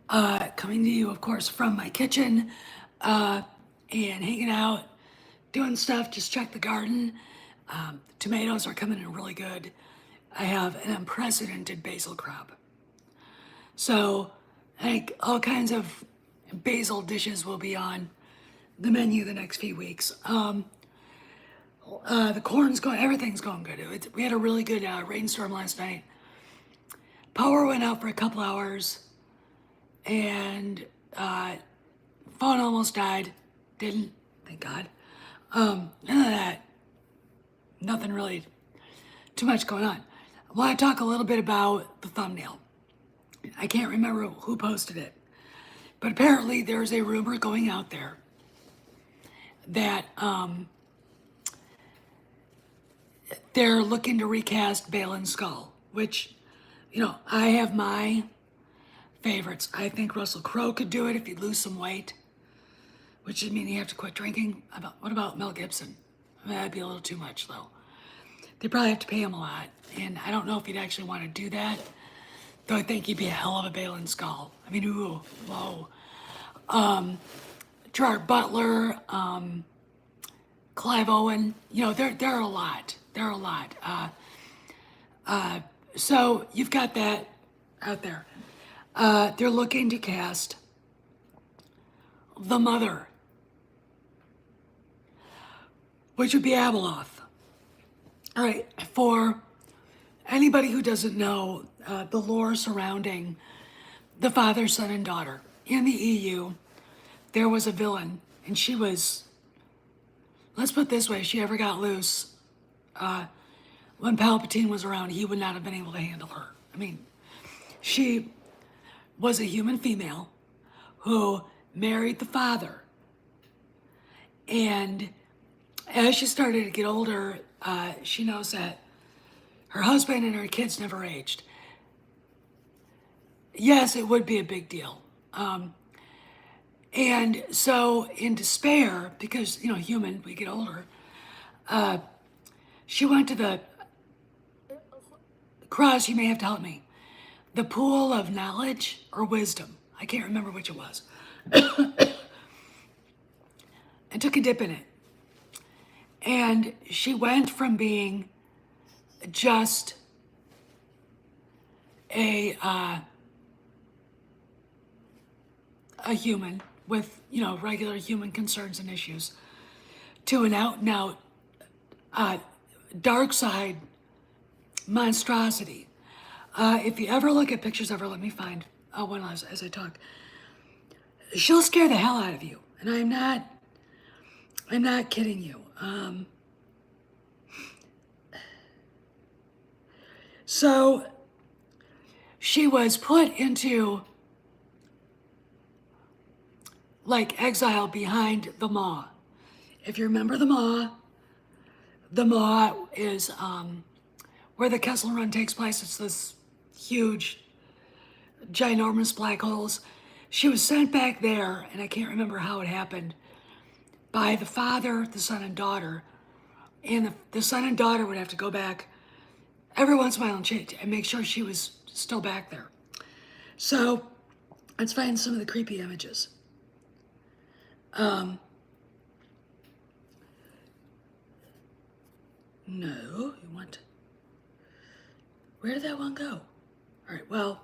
Coming to you, of course, from my kitchen, uh, and hanging out, doing stuff, just check the garden. Tomatoes are coming in really good. I have an unprecedented basil crop. So I think all kinds of basil dishes will be on the menu the next few weeks. The corn's going, everything's going good. We had a really good rainstorm last night. Power went out for a couple hours, and phone almost died. Didn't, thank God. None of that. Nothing really too much going on. I want to talk a little bit about the thumbnail. I can't remember who posted it, but apparently there's a rumor going out there that they're looking to recast Balin Skull, which, I have my favorites. I think Russell Crowe could do it if he'd lose some weight, which would mean you have to quit drinking. What about Mel Gibson? That'd be a little too much, though. They probably have to pay him a lot, and I don't know if he'd actually want to do that, though I think he'd be a hell of a Balin Skull. I mean, ooh, whoa. Gerard Butler, Clive Owen, there are a lot. There are a lot. So you've got that out there. They're looking to cast the mother, which would be Abeloth. All right, for anybody who doesn't know the lore surrounding the father, son, and daughter, in the EU, there was a villain, and she was, let's put it this way, if she ever got loose, when Palpatine was around, he would not have been able to handle her. I mean, she was a human female who married the father. And as she started to get older, she knows that her husband and her kids never aged. Yes, it would be a big deal. And so in despair, because, human, we get older, she went to the cross, you may have to help me, the pool of knowledge or wisdom. I can't remember which it was. And took a dip in it. And she went from being just a human with, regular human concerns and issues to an out and out dark side monstrosity. If you ever look at pictures of her, let me find one as I talk. She'll scare the hell out of you, and I'm not kidding you. So she was put into exile behind the Maw. If you remember the Maw is where the Kessel Run takes place. It's this huge, ginormous black holes. She was sent back there, and I can't remember how it happened, by the father, the son, and daughter. And the son and daughter would have to go back every once in a while and make sure she was still back there. So let's find some of the creepy images. No, you want... Where did that one go? All right, well,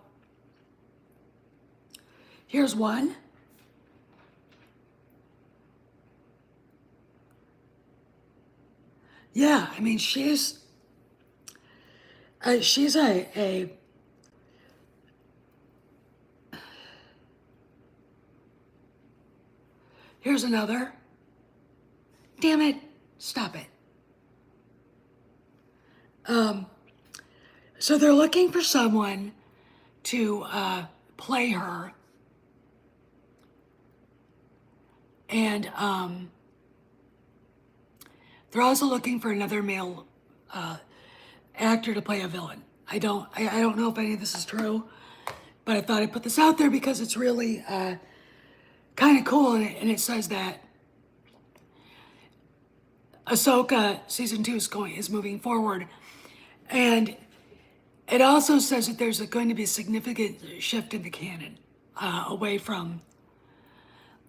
here's one. Yeah, I mean, she's a here's another. Damn it, stop it. So they're looking for someone to play her. And they're also looking for another male actor to play a villain. I don't know if any of this is true, but I thought I'd put this out there because it's really kind of cool, and it says that Ahsoka season 2 is moving forward, and it also says that there's going to be a significant shift in the canon. away from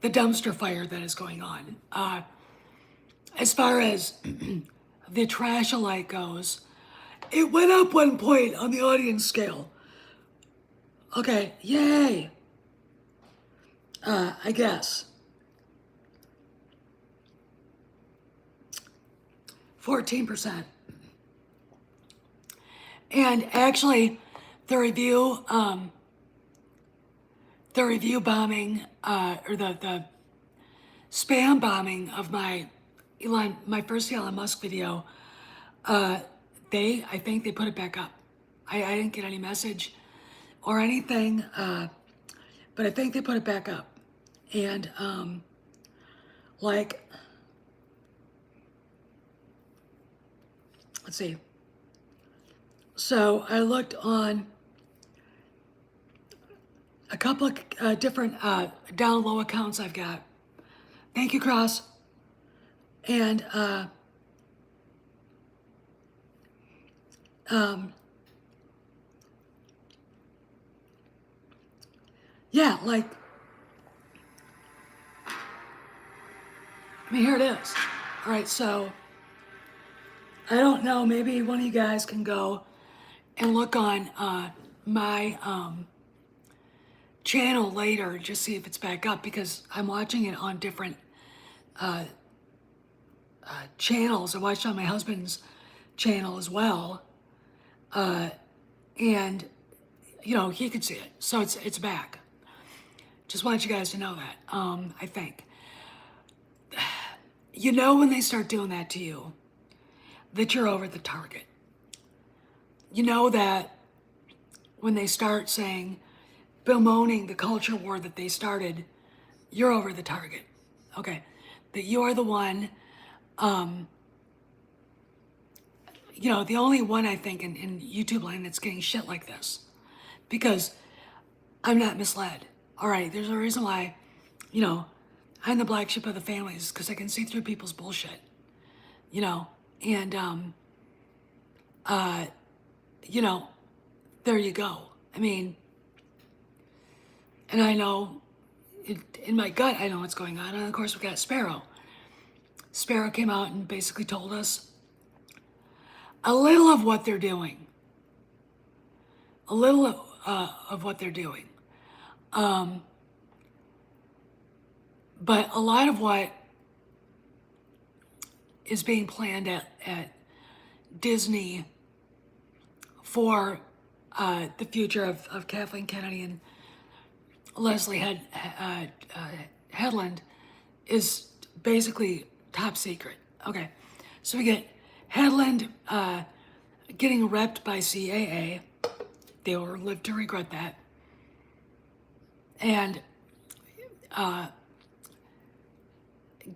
the dumpster fire that is going on. As far as the trash-alike goes, it went up 1 point on the audience scale. Okay, yay. I guess. 14%. And actually, the review bombing, or the spam bombing of my first Elon Musk video, I think they put it back up. I didn't get any message or anything, but I think they put it back up. And like, let's see. So I looked on a couple of different down low accounts I've got. Thank you, Cross. And yeah, like, I mean, here it is. All right, so I don't know, maybe one of you guys can go and look on my channel later, just see if it's back up, because I'm watching it on different channels. I watched it on my husband's channel as well, and you know, he could see it, so it's back. Just want you guys to know that. I think, you know, when they start doing that to you, that you're over the target. You know that when they start saying, bemoaning the culture war that they started, you're over the target. Okay, that you are the one, you know, the only one, I think, in YouTube land that's getting shit like this, because I'm not misled. All right, there's a reason why, you know, I'm the black sheep of the family, is because I can see through people's bullshit, you know, and you know, there you go. I mean, and I know, in my gut, I know what's going on. And of course, we got Sparrow. Sparrow came out and basically told us a little of what they're doing. A little of what they're doing. But a lot of what is being planned at Disney for the future of Kathleen Kennedy and Leslie Headland is basically top secret. Okay, so we get Headland getting repped by CAA. They will live to regret that. And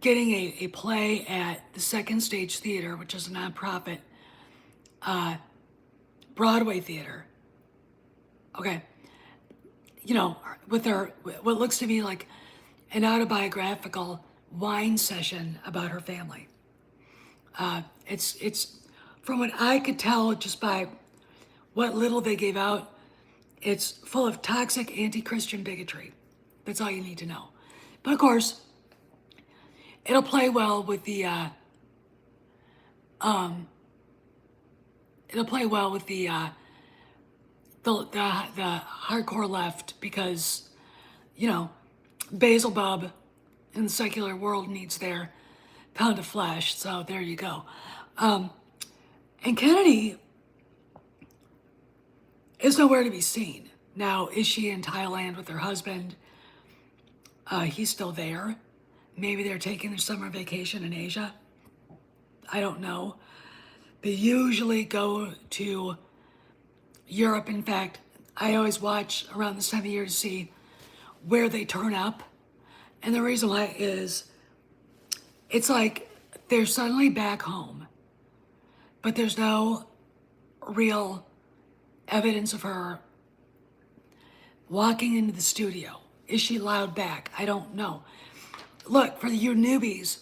getting a play at the Second Stage Theater, which is a nonprofit Broadway theater. Okay, you know, with her, what looks to me like an autobiographical wine session about her family. It's from what I could tell just by what little they gave out, it's full of toxic anti-Christian bigotry. That's all you need to know. But of course, it'll play well with the the hardcore left, because, you know, Beelzebub in the secular world needs their pound of flesh. So there you go. And Kennedy is nowhere to be seen. Now, is she in Thailand with her husband? He's still there. Maybe they're taking their summer vacation in Asia. I don't know. They usually go to Europe. In fact, I always watch around this time of year to see where they turn up. And the reason why is, it's like they're suddenly back home, but there's no real evidence of her walking into the studio. Is she allowed back? I don't know. Look, for you newbies,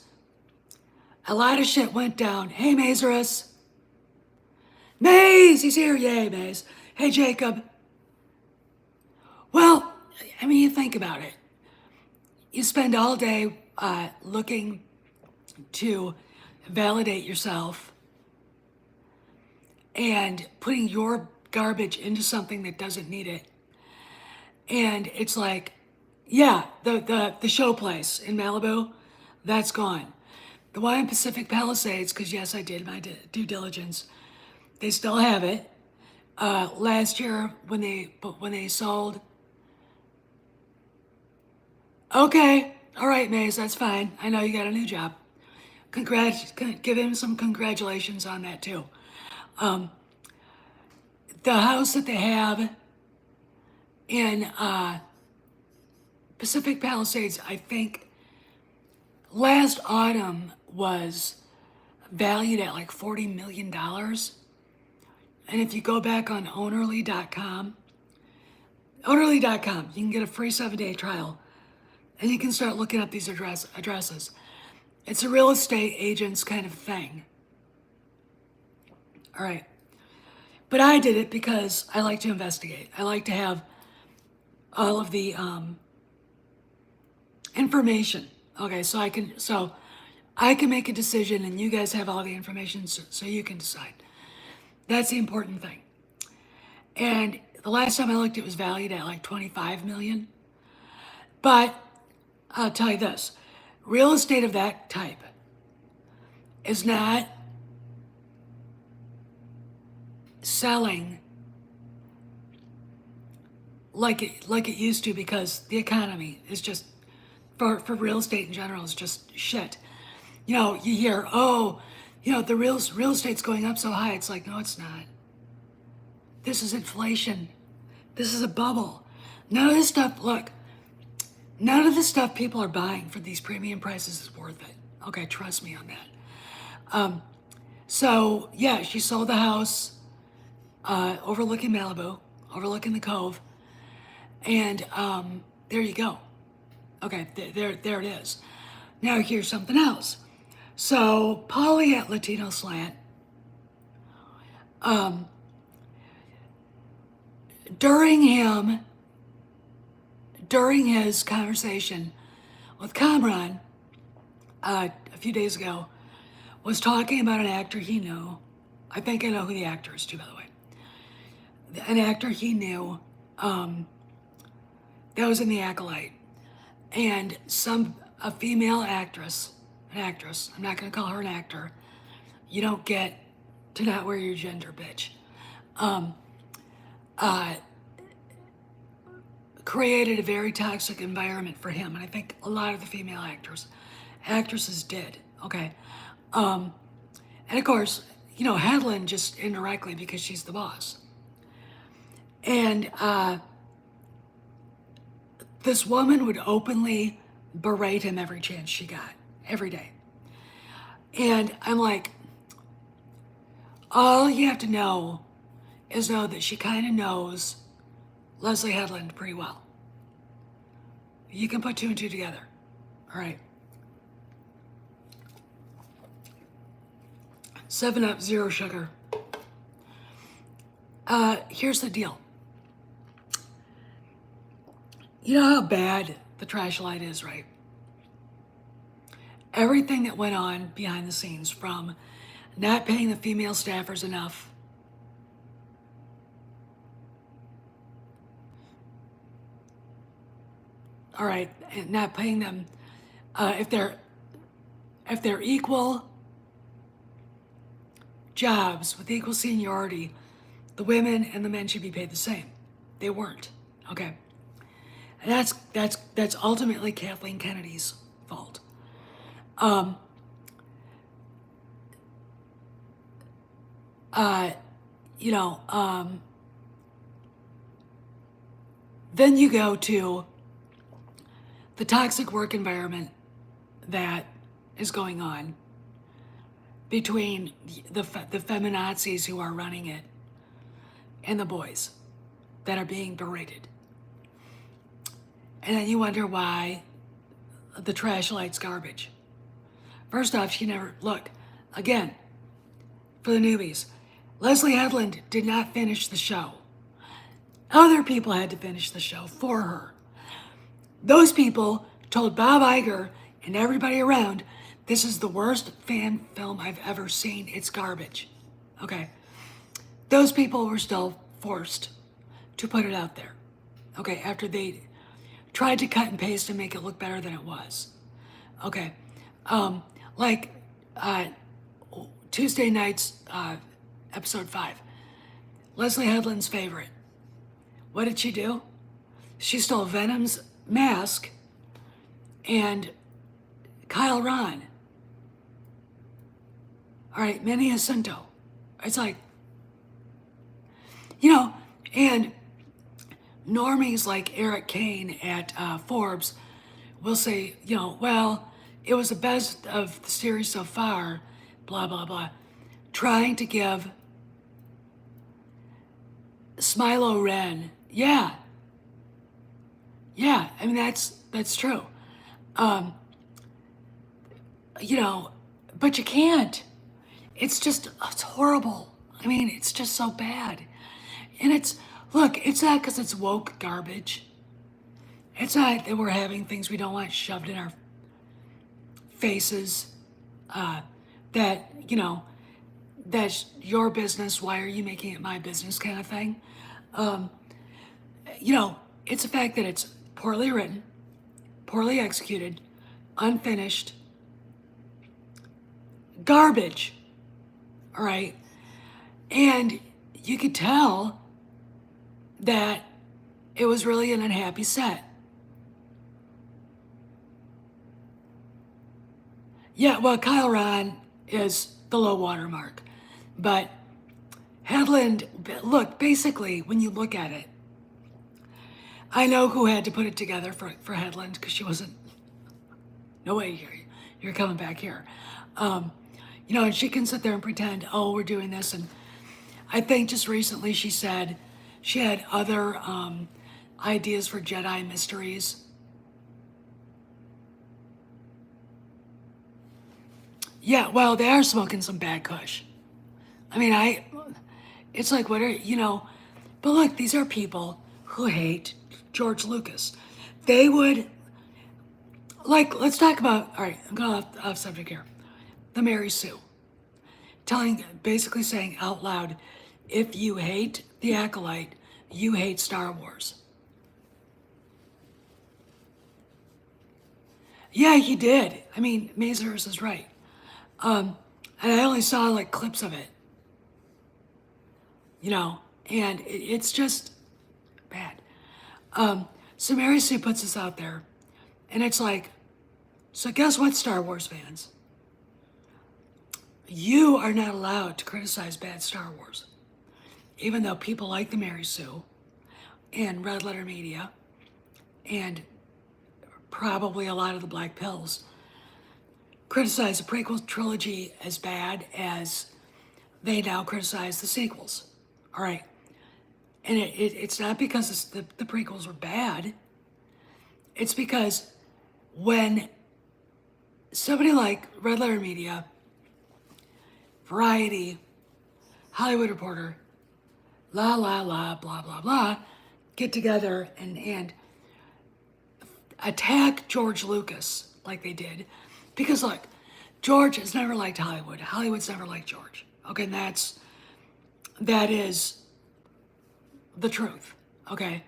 a lot of shit went down. Hey, Mazerus. Maze, he's here. Yay, Maze. Hey, Jacob. Well, I mean, you think think about it. You spend all day looking to validate yourself and putting your garbage into something that doesn't need it. And it's like, yeah, the show place in Malibu, that's gone. The one in Pacific Palisades, because yes, I did my due diligence, they still have it. Last year when they sold. Okay, all right, Maze, that's fine. I know you got a new job. Give him some congratulations on that too. The house that they have in Pacific Palisades, I think last autumn was valued at like $40 million. And if you go back on ownerly.com, you can get a free 7-day trial and you can start looking up these addresses. It's a real estate agent's kind of thing. All right. But I did it because I like to investigate. I like to have all of the information. Okay, so I can make a decision and you guys have all the information so you can decide. That's the important thing. And the last time I looked, it was valued at like 25 million. But I'll tell you this, real estate of that type is not selling like it used to, because the economy is just, for real estate in general, is just shit. You know, you hear, oh, you know, the real estate's going up so high. It's like, no, it's not. This is inflation. This is a bubble. None of this stuff, look, none of the stuff people are buying for these premium prices is worth it. Okay, trust me on that. So yeah, she sold the house overlooking Malibu, overlooking the Cove, and there you go. Okay, there it is. Now here's something else. So Paulie at Latino Slant, during his conversation with Kamran a few days ago, was talking about an actor he knew. I think I know who the actor is too, by the way. An actor he knew that was in the Acolyte, and a female actress, I'm not going to call her an actor. You don't get to not wear your gender, bitch. Created a very toxic environment for him, and I think a lot of the female actresses did. Okay, and of course, you know, Hedlund just indirectly, because she's the boss. And this woman would openly berate him every chance she got, every day. And I'm like, all you have to know is know that she kind of knows Leslie Hedlund pretty well. You can put two and two together. All right. 7-Up, zero sugar. Here's the deal. You know how bad the trash light is, right? Everything that went on behind the scenes, from not paying the female staffers enough, all right, and not paying them if they're equal jobs with equal seniority, the women and the men should be paid the same. They weren't. Okay. And that's ultimately Kathleen Kennedy's fault. You know, then you go to the toxic work environment that is going on between the feminazis who are running it and the boys that are being berated. And then you wonder why the trash light's garbage. First off, she never, look, again, for the newbies, Leslie Hedlund did not finish the show. Other people had to finish the show for her. Those people told Bob Iger and everybody around, this is the worst fan film I've ever seen. It's garbage. Okay. Those people were still forced to put it out there. Okay, after they tried to cut and paste and make it look better than it was. Okay. Like Tuesday night's episode 5. Leslie Headland's favorite. What did she do? She stole Venom's mask and Kyle Ron. All right, Manny Jacinto. It's like, and normies like Eric Kane at Forbes will say, well, it was the best of the series so far, blah, blah, blah. Trying to give Smilo Ren, yeah, I mean, that's true. But you can't. It's horrible. I mean, it's just so bad. And it's not because it's woke garbage. It's not that we're having things we don't want shoved in our faces. That's your business. Why are you making it my business kind of thing? It's a fact that it's poorly written, poorly executed, unfinished, garbage. All right. And you could tell that it was really an unhappy set. Yeah, well, Kyle Ron is the low water mark. But Headland, look, basically, when you look at it, I know who had to put it together for Headland, because she wasn't, no way, you're coming back here. And she can sit there and pretend, oh, we're doing this. And I think just recently she said she had other ideas for Jedi mysteries. Yeah, well, they are smoking some bad kush. I mean, it's like, what are, but look, these are people who hate George Lucas. They would, let's talk about, all right, I'm going off subject here. The Mary Sue. Basically saying out loud, if you hate the Acolyte, you hate Star Wars. Yeah, he did. I mean, Mazars is right. And I only saw clips of it. And it's just bad. So Mary Sue puts this out there, and it's like, so guess what, Star Wars fans? You are not allowed to criticize bad Star Wars. Even though people like the Mary Sue and Red Letter Media and probably a lot of the Black Pills criticize the prequel trilogy as bad as they now criticize the sequels. All right. And it's not because the prequels were bad. It's because when somebody like Red Letter Media, Variety, Hollywood Reporter, blah, blah, blah, get together and attack George Lucas like they did. Because look, George has never liked Hollywood. Hollywood's never liked George. Okay, and that is the truth. Okay?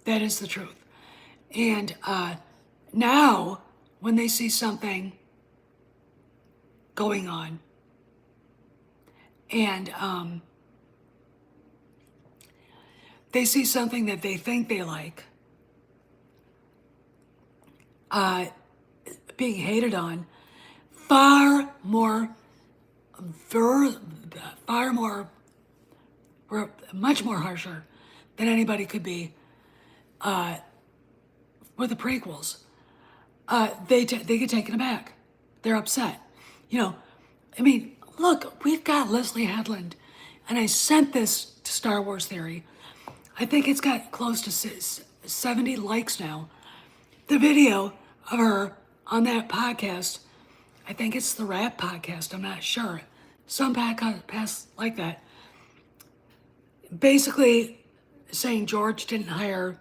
That is the truth. And now, when they see something going on, and they see something that they think they like being hated on, much more harsher than anybody could be with the prequels, they get taken aback. They're upset. I mean, look, we've got Leslie Headland, and I sent this to Star Wars Theory. I think it's got close to 70 likes now. The video of her on that podcast, I think it's the Rap Podcast, I'm not sure. Some podcast like that. Basically saying George didn't hire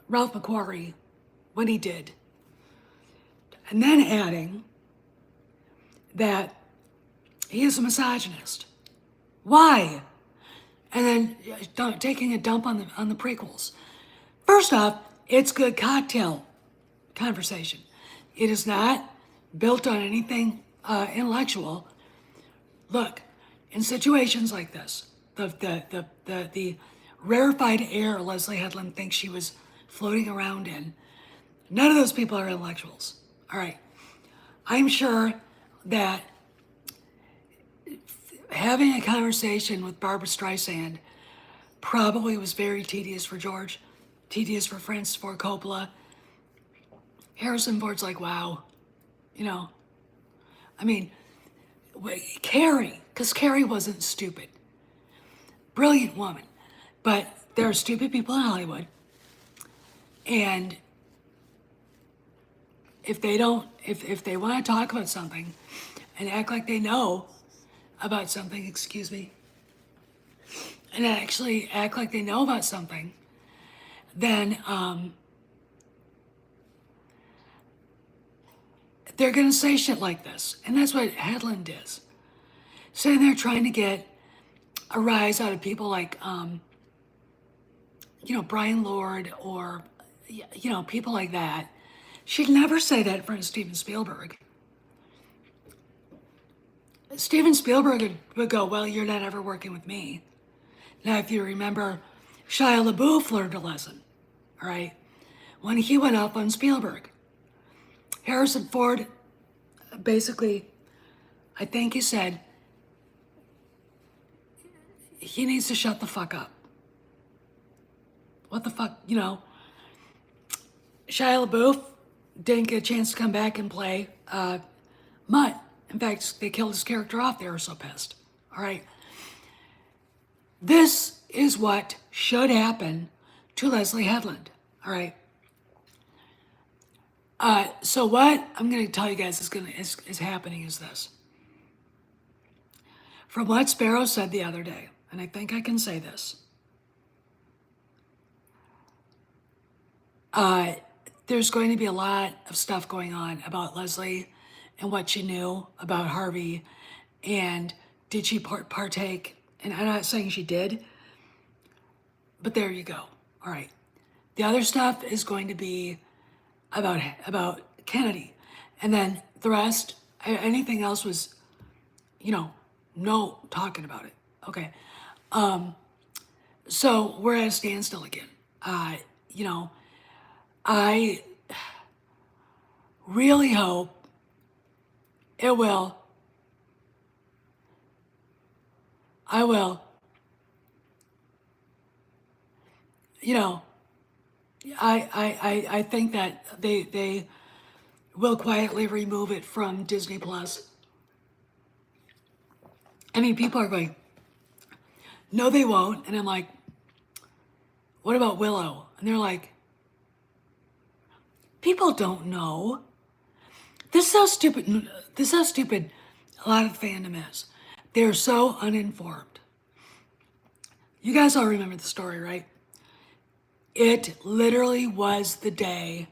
Ralph McQuarrie when he did. And then adding that he is a misogynist. Why? And then taking a dump on the prequels. First off, it's good cocktail conversation. It is not built on anything intellectual. Look, in situations like this, the rarefied air Leslie Headland thinks she was floating around in, none of those people are intellectuals. All right. I'm sure that having a conversation with Barbara Streisand probably was very tedious for George, tedious for Francis Ford Coppola. Harrison Ford's like, wow, you know. I mean, Carrie, because Carrie wasn't stupid. Brilliant woman. But there are stupid people in Hollywood. And if they don't, if they want to talk about something and act like they know about something, excuse me, and actually act like they know about something, then they're going to say shit like this. And that's what Headland is. Sitting there trying to get a rise out of people like, Brian Lord or, people like that. She'd never say that in front of Steven Spielberg. Steven Spielberg would go, well, you're not ever working with me. Now, if you remember, Shia LaBeouf learned a lesson, all right? When he went up on Spielberg. Harrison Ford, basically, I think he said, he needs to shut the fuck up. What the fuck, Shia LaBeouf didn't get a chance to come back and play Mutt. In fact, they killed his character off. They were so pissed. All right. This is what should happen to Leslie Headland. All right. So what I'm going to tell you guys is happening is this. From what Sparrow said the other day, and I think I can say this. There's going to be a lot of stuff going on about Leslie and what she knew about Harvey, and did she partake? And I'm not saying she did, but there you go. All right. The other stuff is going to be about Kennedy, and then the rest, anything else was, no talking about it. Okay. So we're at a standstill again. I really hope it will. I will. I think that they will quietly remove it from Disney Plus. I mean, people are going, no, they won't. And I'm like, what about Willow? And they're like, people don't know. This is how stupid a lot of fandom is. They're so uninformed. You guys all remember the story, right? It literally was the day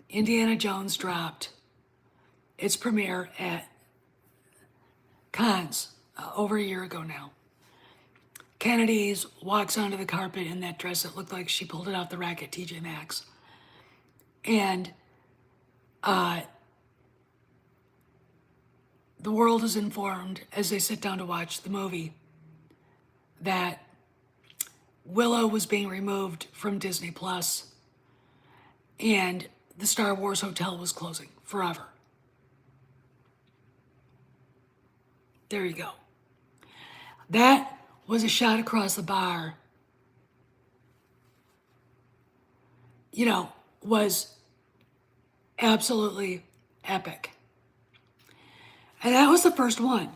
Indiana Jones dropped its premiere at Cannes over a year ago now. Kennedy's walks onto the carpet in that dress that looked like she pulled it off the rack at TJ Maxx. And the world is informed as they sit down to watch the movie that Willow was being removed from Disney Plus and the Star Wars Hotel was closing forever. There you go. That was a shot across the bar, was absolutely epic. And that was the first one.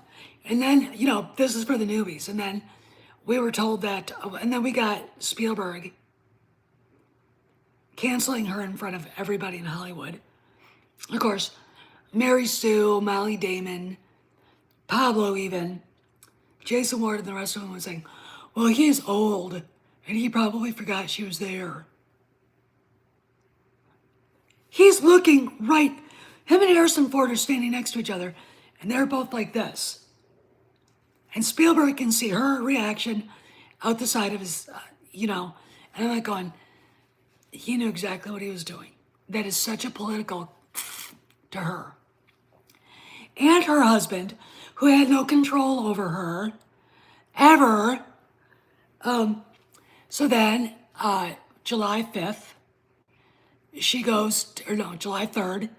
And then, this is for the newbies. And then we were told that, and then we got Spielberg canceling her in front of everybody in Hollywood. Of course, Mary Sue, Molly Damon, Pablo even, Jason Ward and the rest of them was saying, well, he's old And he probably forgot she was there. He's looking right. Him and Harrison Ford are standing next to each other, and they're both like this. And Spielberg can see her reaction out the side of his, and I'm like going, he knew exactly what he was doing. That is such a political to her. And her husband, who had no control over her, ever. So then, July 5th, she goes, July 3rd,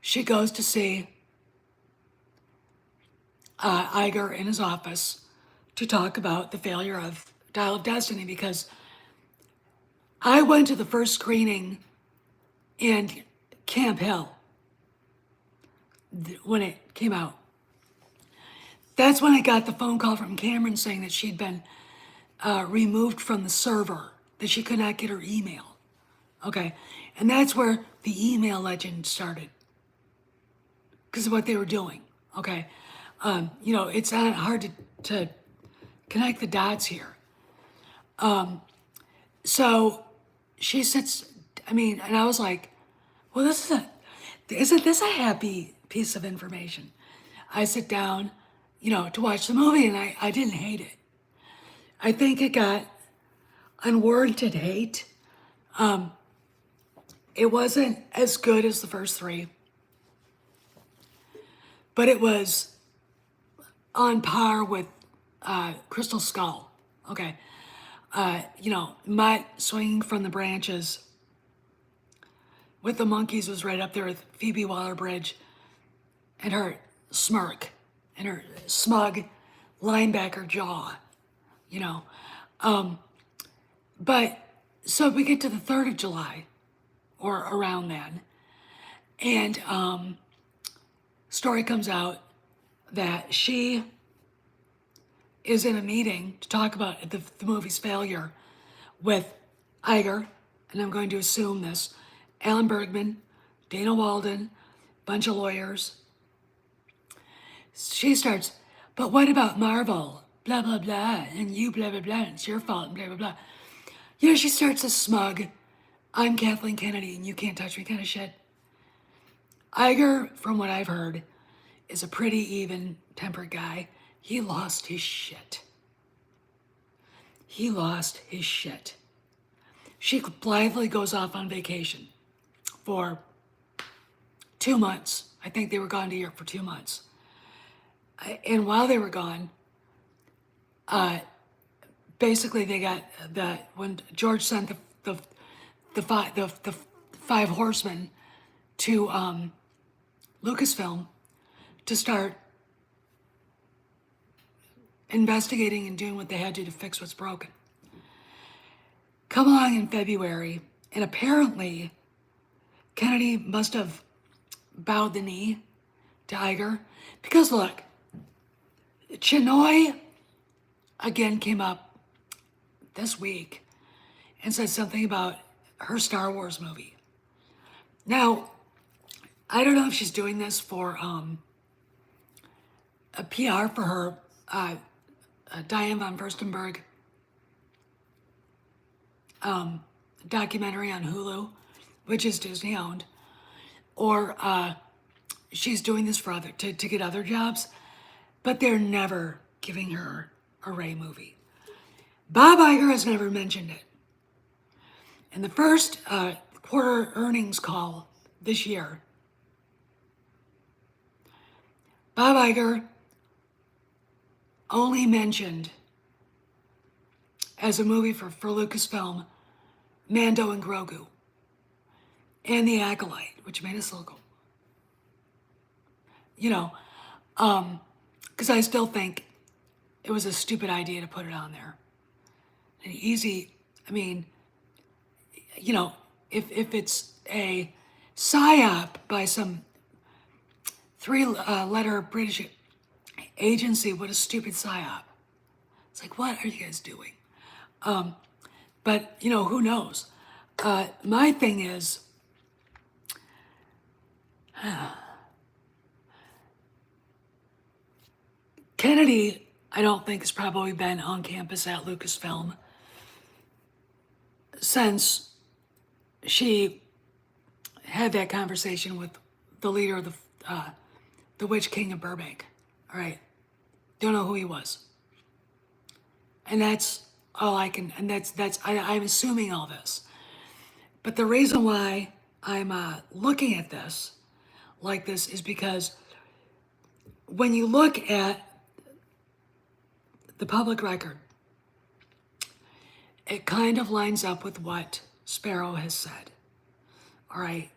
she goes to see Iger in his office to talk about the failure of Dial of Destiny, because I went to the first screening in Camp Hill when it came out. That's when I got the phone call from Cameron saying that she'd been removed from the server, that she could not get her email. Okay, and that's where the email legend started, because of what they were doing. Okay, it's not hard to connect the dots here. So she sits, and I was like, well, isn't this a happy piece of information? I sit down, to watch the movie, and I didn't hate it. I think it got unwarranted hate. It wasn't as good as the first three, but it was on par with Crystal Skull. Okay. Mutt swinging from the branches with the monkeys was right up there with Phoebe Waller-Bridge and her smirk and her smug linebacker jaw, But so we get to the 3rd of July, or around then, and story comes out that she is in a meeting to talk about the movie's failure with Iger, and I'm going to assume this, Alan Bergman, Dana Walden, bunch of lawyers. She starts, but what about Marvel? Blah, blah, blah, and you blah, blah, blah, it's your fault, and blah, blah, blah. She starts a smug, I'm Kathleen Kennedy and you can't touch me kind of shit. Iger, from what I've heard, is a pretty even-tempered guy. He lost his shit. He lost his shit. She blithely goes off on vacation for 2 months. I think they were gone to Europe for 2 months. And while they were gone, basically they got when George sent the five horsemen to Lucasfilm to start investigating and doing what they had to fix what's broken. Come along in February, and apparently Kennedy must have bowed the knee to Iger, because look, Chinoy again came up this week and said something about her Star Wars movie. Now, I don't know if she's doing this for a PR for her Diane von Furstenberg documentary on Hulu, which is Disney owned, or she's doing this for to get other jobs, but they're never giving her a Rey movie. Bob Iger has never mentioned it. In the first quarter earnings call this year, Bob Iger only mentioned as a movie for Lucasfilm, Mando and Grogu, and The Acolyte, which made us local. Because I still think it was a stupid idea to put it on there. An easy, if it's a PSYOP by some three-letter British agency, what a stupid PSYOP. It's like, what are you guys doing? But, who knows? My thing is, Kennedy, I don't think, has probably been on campus at Lucasfilm since she had that conversation with the leader of the Witch King of Burbank. All right, don't know who he was, and that's all I can. And I'm assuming all this, but the reason why I'm looking at this like this is because when you look at the public record, it kind of lines up with what Sparrow has said. All right.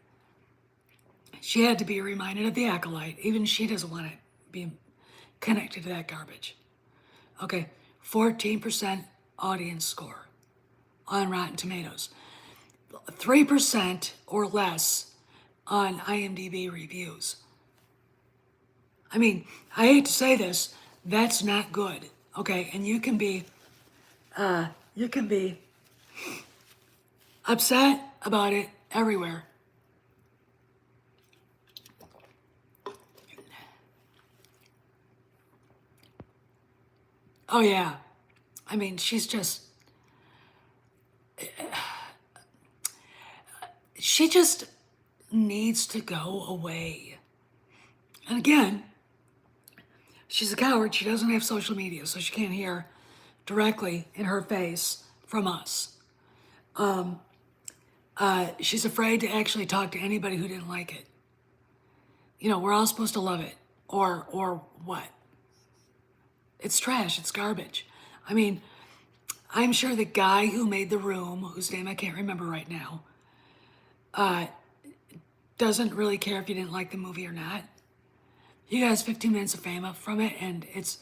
She had to be reminded of the Acolyte. Even she doesn't want to be connected to that garbage. Okay. 14% audience score on Rotten Tomatoes. 3% or less on IMDb reviews. I mean, I hate to say this, that's not good. Okay. And you can be upset about it everywhere. Oh yeah. I mean, she just needs to go away. And again, she's a coward. She doesn't have social media, so she can't hear directly in her face from us. She's afraid to actually talk to anybody who didn't like it. You know, we're all supposed to love it. Or what? It's trash. It's garbage. I mean, I'm sure the guy who made The Room, whose name I can't remember right now, doesn't really care if you didn't like the movie or not. He has 15 minutes of fame up from it, and it's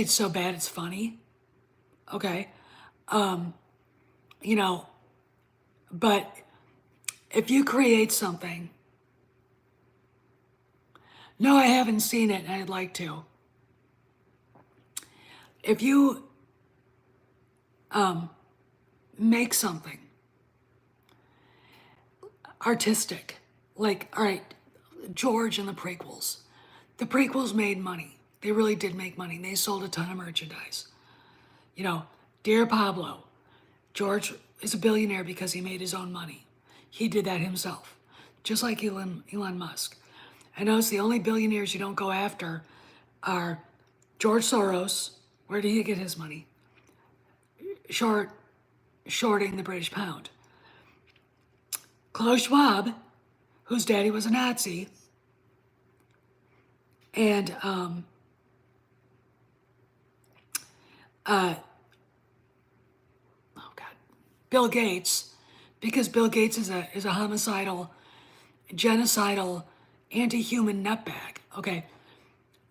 so bad it's funny. Okay. You know, but if you create something, no, I haven't seen it, and I'd like to. If you make something artistic, like, all right, George and the prequels made money. They really did make money. They sold a ton of merchandise. You know, Dear Pablo, George is a billionaire because he made his own money. He did that himself, just like Elon Musk. I notice the only billionaires you don't go after are George Soros. Where did he get his money? Shorting the British pound. Klaus Schwab, whose daddy was a Nazi, and Bill Gates, because Bill Gates is a homicidal, genocidal, anti-human nutbag. Okay,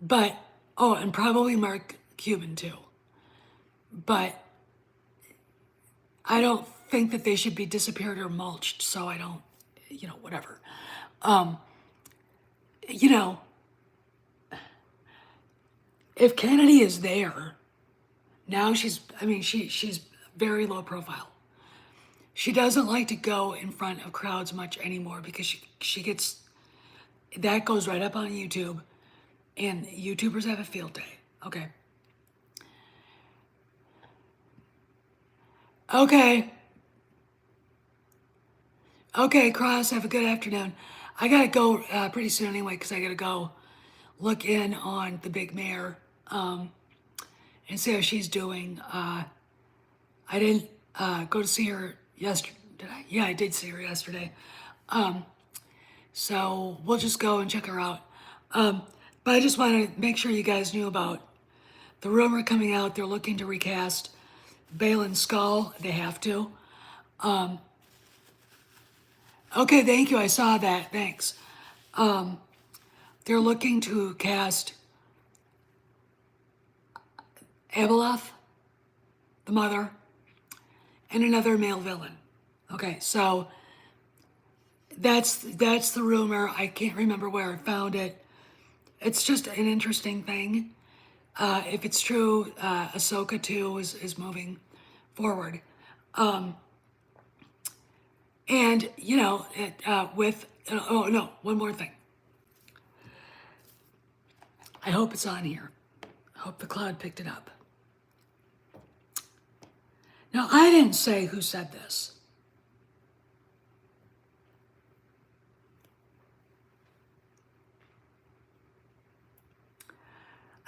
but and probably Mark Cuban too. But I don't think that they should be disappeared or mulched, so I don't, whatever. You know, if Kennedy is there, now she's very low profile. She doesn't like to go in front of crowds much anymore because she gets, that goes right up on YouTube, and YouTubers have a field day. Okay. Okay, Cross, have a good afternoon. I gotta go pretty soon anyway because I gotta go look in on the big mayor and see how she's doing. I didn't go to see her yesterday. Did I? Yeah, I did see her yesterday. So we'll just go and check her out. But I just want to make sure you guys knew about the rumor coming out. They're looking to recast Balin Skull. They have to. Okay, thank you. I saw that. Thanks. They're looking to cast Abeloth, the mother, and another male villain. Okay, so that's the rumor. I can't remember where I found it. It's just an interesting thing. If it's true, Ahsoka too is moving forward. And one more thing. I hope it's on here. I hope the cloud picked it up. Now, I didn't say who said this.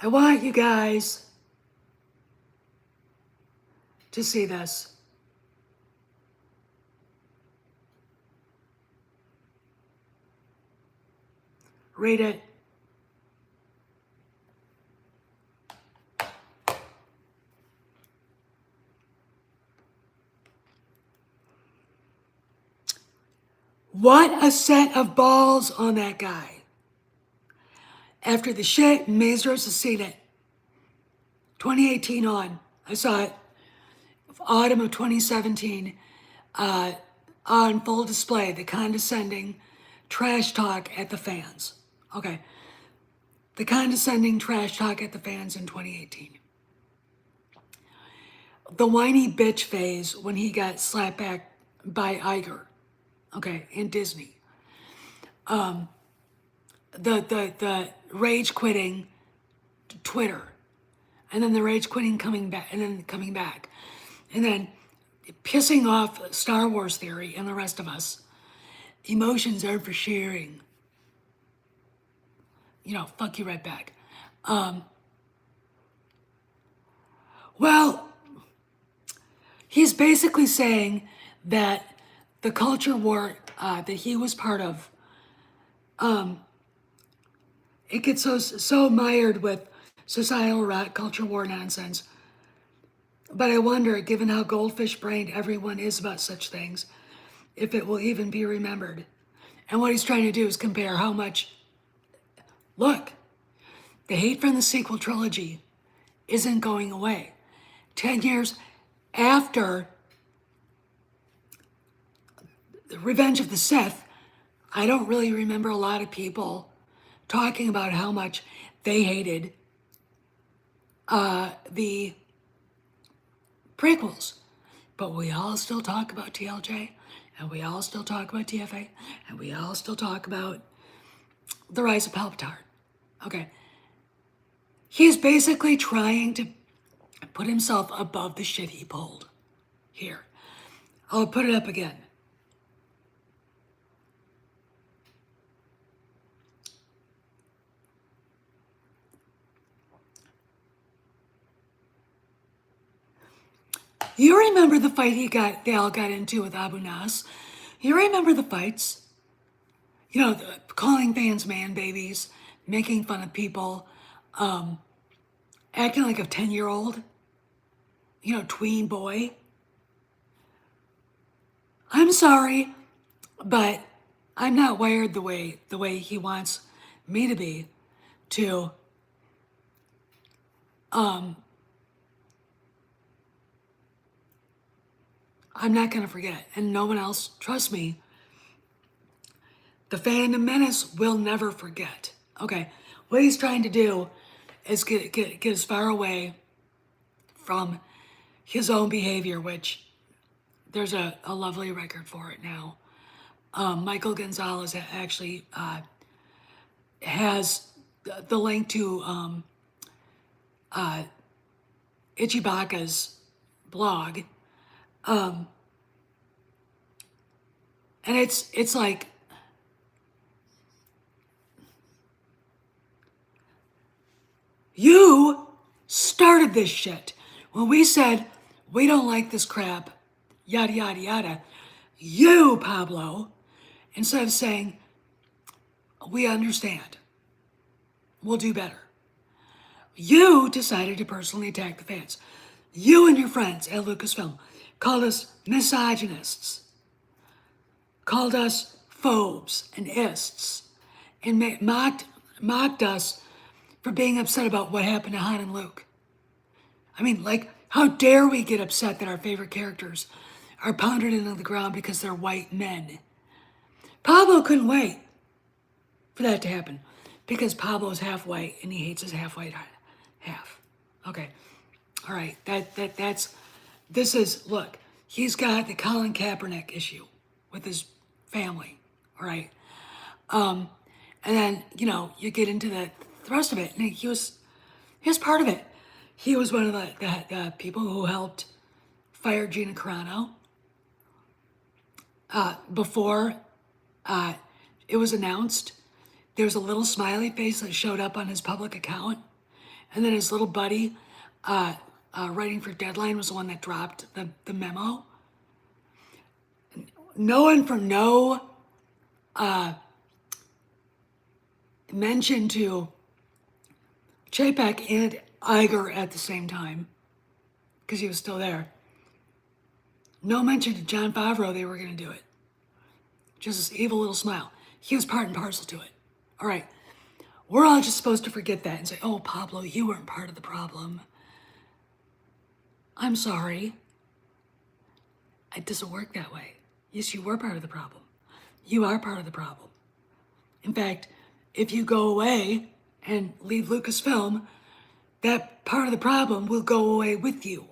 I want you guys to see this. Read it. What a set of balls on that guy. After the shit, Mazros has seen it. 2018 on. I saw it. Autumn of 2017. On full display, the condescending trash talk at the fans. Okay. The condescending trash talk at the fans in 2018. The whiny bitch phase when he got slapped back by Iger. Okay, in Disney. The rage quitting Twitter, and then the rage quitting coming back, and then coming back, and then pissing off Star Wars theory and the rest of us. Emotions are for sharing. You know, fuck you right back. Well, he's basically saying that the culture war that he was part of, it gets so mired with societal rot, culture war nonsense. But I wonder, given how goldfish-brained everyone is about such things, if it will even be remembered. And what he's trying to do is compare how much, look, the hate from the sequel trilogy isn't going away. 10 years after Revenge of the Sith, I don't really remember a lot of people talking about how much they hated the prequels. But we all still talk about TLJ, and we all still talk about TFA, and we all still talk about the rise of Palpatine. Okay. He's basically trying to put himself above the shit he pulled here. I'll put it up again. You remember the fight they all got into with Abu Nas? You remember the fights? You know, calling fans man babies, making fun of people, acting like a 10-year-old, you know, tween boy. I'm sorry, but I'm not wired the way he wants me to be to I'm not going to forget, and no one else, trust me, the Phantom Menace will never forget. Okay, what he's trying to do is get as far away from his own behavior, which there's a lovely record for it now. Michael Gonzalez actually has the link to Ichibaka's blog. And it's like, you started this shit. When we said, we don't like this crap, yada, yada, yada, you, Pablo, instead of saying, we understand, we'll do better, you decided to personally attack the fans. You and your friends at Lucasfilm called us misogynists, called us phobes and ists, and mocked us for being upset about what happened to Han and Luke. I mean, like, how dare we get upset that our favorite characters are pounded into the ground because they're white men? Pablo couldn't wait for that to happen because Pablo's half white and he hates his half white half. Okay, all right, look, he's got the Colin Kaepernick issue with his family, all right? And then, you know, you get into the thrust of it, and he was part of it. He was one of the people who helped fired Gina Carano. Before it was announced, there was a little smiley face that showed up on his public account. And then his little buddy writing for Deadline was the one that dropped the memo. No one from no mention to Chapek and Iger at the same time, because he was still there. No mention to Jon Favreau they were going to do it. Just this evil little smile. He was part and parcel to it. All right. We're all just supposed to forget that and say, oh, Pablo, you weren't part of the problem. I'm sorry. It doesn't work that way. Yes, you were part of the problem. You are part of the problem. In fact, if you go away and leave Lucasfilm, that part of the problem will go away with you.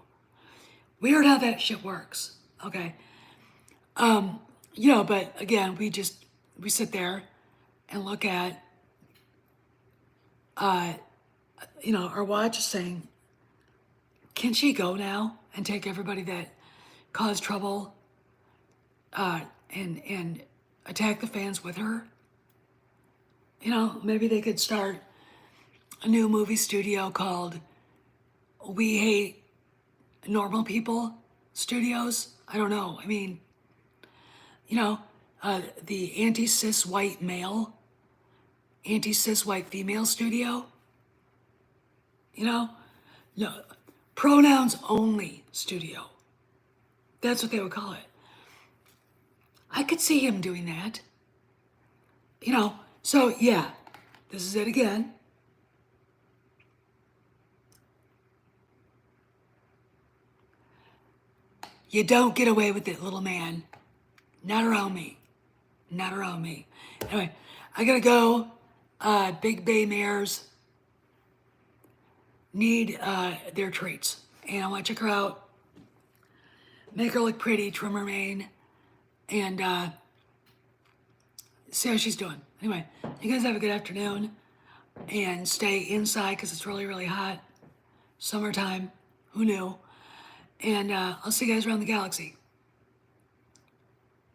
Weird how that shit works, okay? But again, we sit there and look at, our watch is saying, can she go now and take everybody that caused trouble and attack the fans with her? Maybe they could start a new movie studio called We Hate Normal People Studios. I don't know. I mean, the anti-cis white male, anti-cis white female studio. No, pronouns only studio. That's what they would call it. I could see him doing that. So yeah, this is it again. You don't get away with it, little man. Not around me. Not around me. Anyway, I gotta go. Big Bay mares need their treats. And I want to check her out. Make her look pretty, trim her mane, and see how she's doing. Anyway, you guys have a good afternoon. And stay inside because it's really, really hot. Summertime. Who knew? And I'll see you guys around the galaxy.